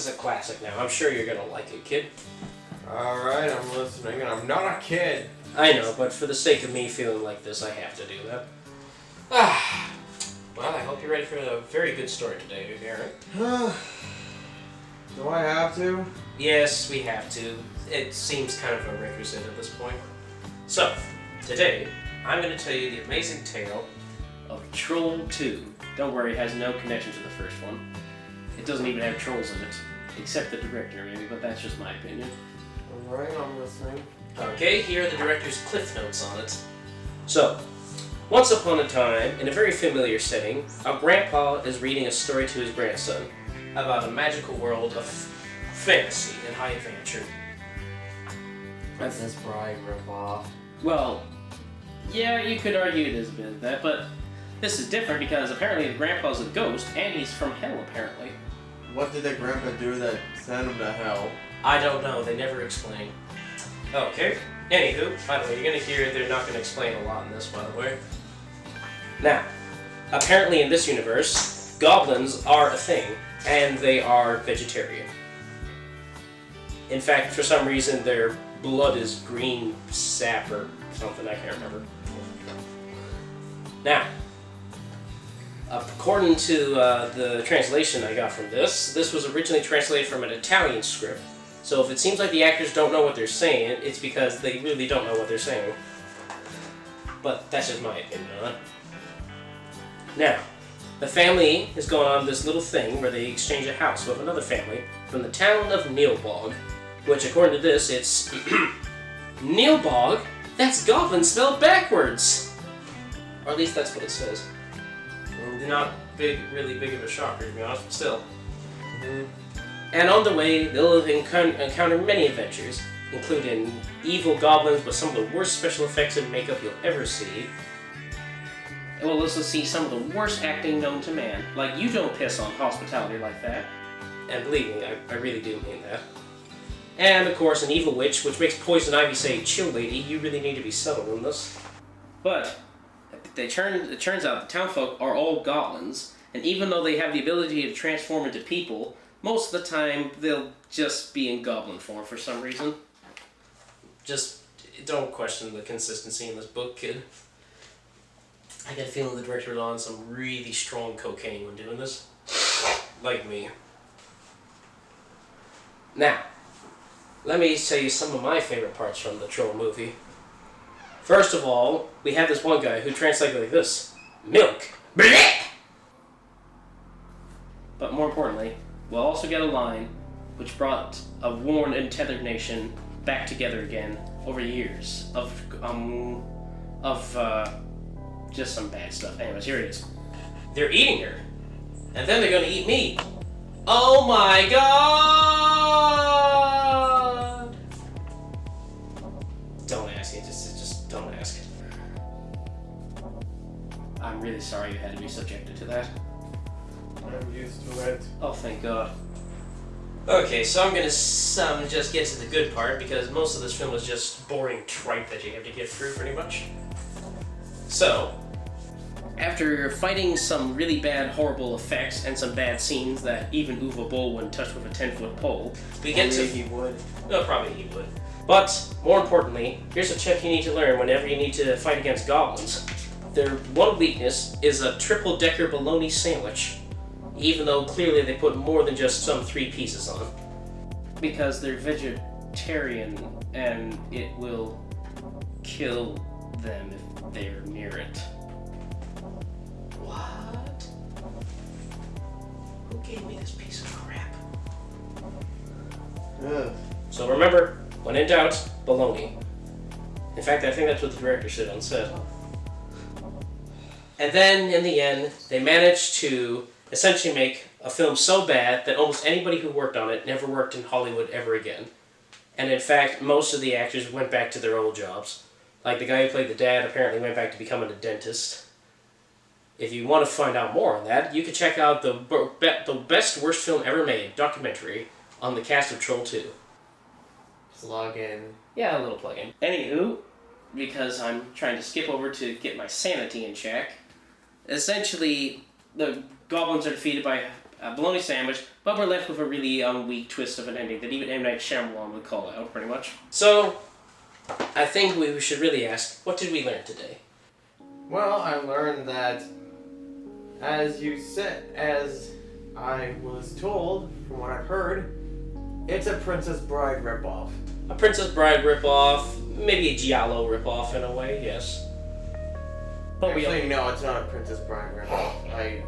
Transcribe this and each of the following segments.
is a classic now. I'm sure you're gonna like it, kid. Alright, I'm listening, and I'm not a kid. I know, but for the sake of me feeling like this, I have to do that. Well, I hope you're ready for a very good story today, Aaron. Do I have to? Yes, we have to. It seems kind of a requisite at this point. So, today, I'm going to tell you the amazing tale of Troll 2. Don't worry, it has no connection to the first one. It doesn't even have trolls in it. Except the director, maybe, but that's just my opinion. Alright, I'm listening. Okay, here are the director's cliff notes on it. So, once upon a time, in a very familiar setting, a grandpa is reading a story to his grandson about a magical world of fantasy and high adventure. Princess Bride ripoff. Well, yeah, you could argue it is a bit of that, but this is different because apparently the grandpa's a ghost and he's from hell, apparently. What did the grandpa do that sent him to hell? I don't know, they never explain. Okay, anywho, by the way, you're gonna hear they're not gonna explain a lot in this, by the way. Now, apparently in this universe, goblins are a thing, and they are vegetarian. In fact, for some reason, their blood is green sap or something, I can't remember. Now, according to the translation I got from this was originally translated from an Italian script. So if it seems like the actors don't know what they're saying, it's because they really don't know what they're saying. But that's just my opinion on it. Now, the family is going on this little thing where they exchange a house with another family from the town of Neilbog, which according to this, it's Neilbog? That's goblin spelled backwards! Or at least that's what it says. Not really big of a shocker to be honest, but still. And on the way, they'll encounter many adventures, including evil goblins with some of the worst special effects and makeup you'll ever see. And we'll also see some of the worst acting known to man. Like, you don't piss on hospitality like that. And believe me, I really do mean that. And, of course, an evil witch, which makes Poison Ivy say, "Chill, lady, you really need to be settled in this." But it turns out the townfolk are all goblins, and even though they have the ability to transform into people, most of the time they'll just be in goblin form for some reason. Just don't question the consistency in this book, kid. I get a feeling the director was on some really strong cocaine when doing this. Like me. Now, let me tell you some of my favorite parts from the Troll movie. First of all, we have this one guy who translates like this. Milk. Blech! But more importantly, we'll also get a line which brought a worn and tethered nation back together again over years of just some bad stuff. Anyways, here it is. They're eating her, and then they're gonna eat me. Oh my god! Don't ask it. Just don't ask it. I'm really sorry you had to be subjected to that. I'm used to it. Oh, thank God. Okay, so I'm gonna just get to the good part because most of this film is just boring tripe that you have to get through pretty much. So, after fighting some really bad, horrible effects and some bad scenes that even Uwe Boll wouldn't touch with a 10-foot pole, we get to... he would. No, probably he would. But, more importantly, here's a tip you need to learn whenever you need to fight against goblins. Their one weakness is a triple-decker bologna sandwich, even though clearly they put more than just some 3 pieces on. Because they're vegetarian, and it will kill them if they're near it. What? Who gave me this piece of crap? Ugh. So remember, when in doubt, bologna. In fact, I think that's what the director said on set. And then, in the end, they managed to essentially make a film so bad that almost anybody who worked on it never worked in Hollywood ever again. And in fact, most of the actors went back to their old jobs. Like the guy who played the dad apparently went back to becoming a dentist. If you want to find out more on that, you can check out the best worst film ever made documentary on the cast of Troll 2. Plug in. Yeah, a little plug-in. Anywho, because I'm trying to skip over to get my sanity in check, essentially the goblins are defeated by bologna sandwich, but we're left with a really weak twist of an ending that even M. Night Shyamalan would call out, pretty much. So, I think we should really ask, what did we learn today? Well, I learned that, as I was told, from what I've heard, it's a Princess Bride ripoff. A Princess Bride ripoff, maybe a Giallo ripoff in a way, yes. But Actually, no, it's not a Princess Bride ripoff. I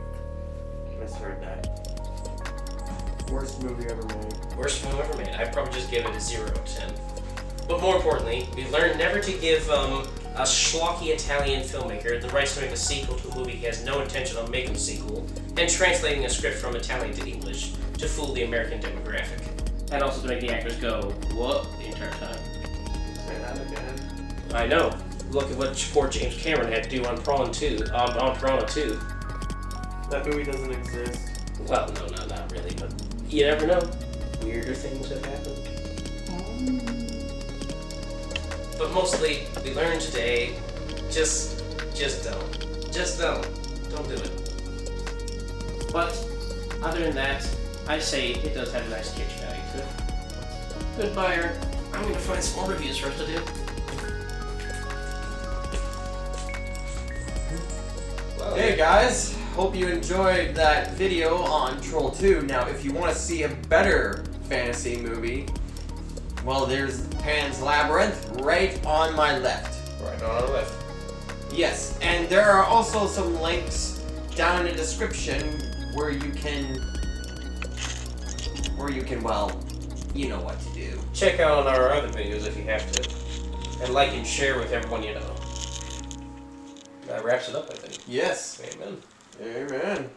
misheard that. Worst movie ever made. Worst film ever made. I'd probably just give it a 0 out of 10. But more importantly, we learned never to give a schlocky Italian filmmaker the rights to make a sequel to a movie he has no intention of making a sequel, and translating a script from Italian to English to fool the American demographic. And also to make the actors go, what, the entire time. Say that again. I know. Look at what poor James Cameron had to do on Piranha 2. That movie doesn't exist. Well, no, not really, but you never know. Weirder things have happened. But mostly, we learned today, just don't. Just don't. Don't do it. But, other than that, I say it does have a nice kitsch value to it. Goodbye, Aaron. I'm gonna find some more reviews for us to do. Well, Hey guys, hope you enjoyed that video on Troll 2. Now, if you want to see a better fantasy movie, well, there's Pan's Labyrinth right on my left. Right on our left. Yes, and there are also some links down in the description where you can, well, you know what to do. Check out our other videos if you have to. And like and share with everyone you know. That wraps it up, I think. Yes. Amen. Amen.